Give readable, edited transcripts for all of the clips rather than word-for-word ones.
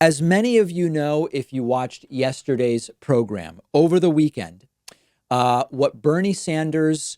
As many of you know, if you watched yesterday's program over the weekend, what Bernie Sanders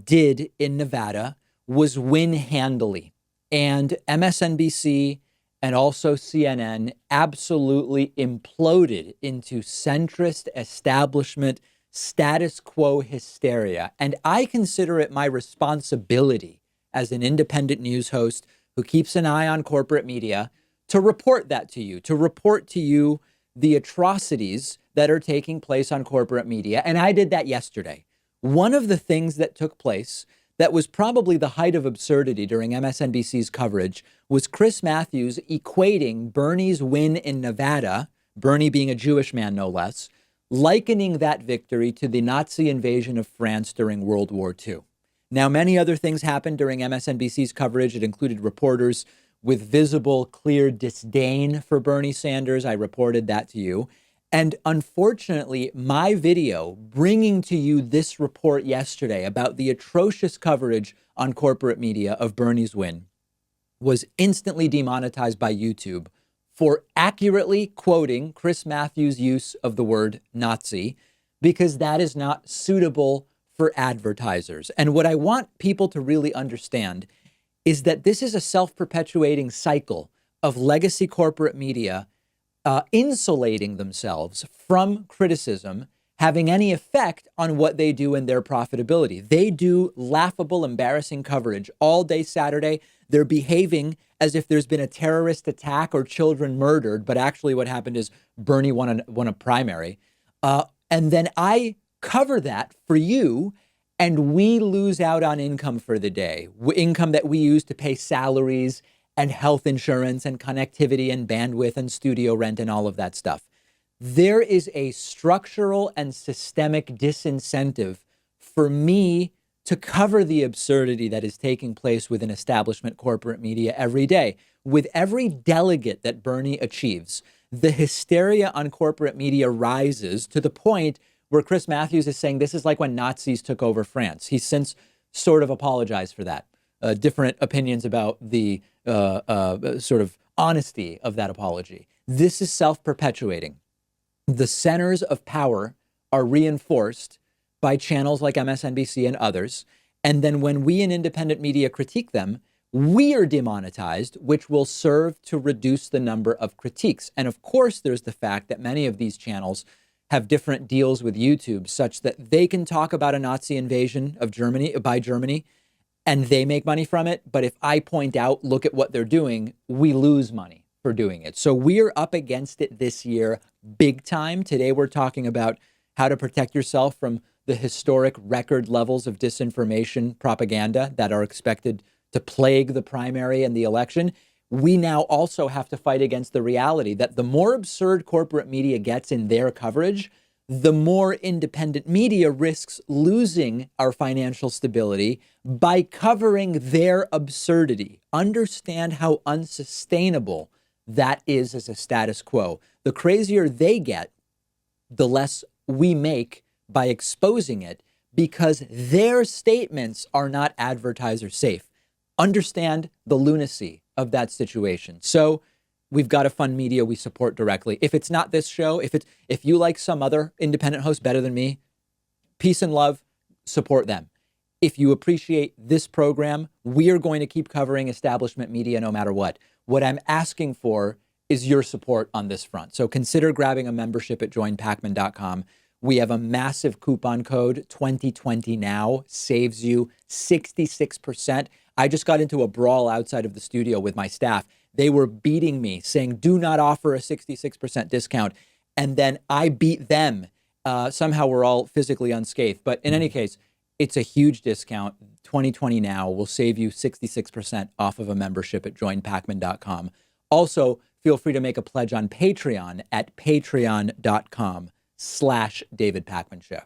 did in Nevada was win handily. And MSNBC and also CNN absolutely imploded into centrist establishment status quo hysteria. And I consider it my responsibility as an independent news host who keeps an eye on corporate media to report that to you, to report to you the atrocities that are taking place on corporate media. And I did that yesterday. One of the things that took place that was probably the height of absurdity during MSNBC's coverage was Chris Matthews equating Bernie's win in Nevada, Bernie being a Jewish man, no less, likening that victory to the Nazi invasion of France during World War II. Now, many other things happened during MSNBC's coverage. It included reporters with visible, clear disdain for Bernie Sanders. I reported that to you. And unfortunately, my video bringing to you this report yesterday about the atrocious coverage on corporate media of Bernie's win was instantly demonetized by YouTube for accurately quoting Chris Matthews' use of the word Nazi, because that is not suitable for advertisers. And what I want people to really understand is that this is a self-perpetuating cycle of legacy corporate media insulating themselves from criticism having any effect on what they do and their profitability. They do laughable, embarrassing coverage all day Saturday. They're behaving as if there's been a terrorist attack or children murdered, but actually what happened is Bernie won a primary. And then I cover that for you, and we lose out on income for the day, income that we use to pay salaries and health insurance and connectivity and bandwidth and studio rent and all of that stuff. There is a structural and systemic disincentive for me to cover the absurdity that is taking place within establishment corporate media every day. With every delegate that Bernie achieves, the hysteria on corporate media rises to the point where Chris Matthews is saying this is like when Nazis took over France. He's since sort of apologized for that. Different opinions about the sort of honesty of that apology. This is self-perpetuating. The centers of power are reinforced by channels like MSNBC and others. And then when we in independent media critique them, we are demonetized, which will serve to reduce the number of critiques. And of course, there's the fact that many of these channels have different deals with YouTube such that they can talk about a Nazi invasion of Germany by Germany and they make money from it. But if I point out, look at what they're doing, we lose money for doing it. So we're up against it this year big time. Today, we're talking about how to protect yourself from the historic record levels of disinformation propaganda that are expected to plague the primary and the election. We now also have to fight against the reality that the more absurd corporate media gets in their coverage, the more independent media risks losing our financial stability by covering their absurdity. Understand how unsustainable that is as a status quo. The crazier they get, the less we make by exposing it, because their statements are not advertiser safe. Understand the lunacy of that situation. So we've got to fund media we support directly. If it's not this show, if you like some other independent host better than me, peace and love, support them. If you appreciate this program, we are going to keep covering establishment media no matter what. What I'm asking for is your support on this front. So consider grabbing a membership at joinpakman.com. We have a massive coupon code, 2020 now, saves you 66%. I just got into a brawl outside of the studio with my staff. They were beating me, saying, do not offer a 66% discount. And then I beat them. Somehow we're all physically unscathed. But in any case, it's a huge discount. 2020 now will save you 66% off of a membership at joinpakman.com. Also, feel free to make a pledge on Patreon at patreon.com/David Pakman Show.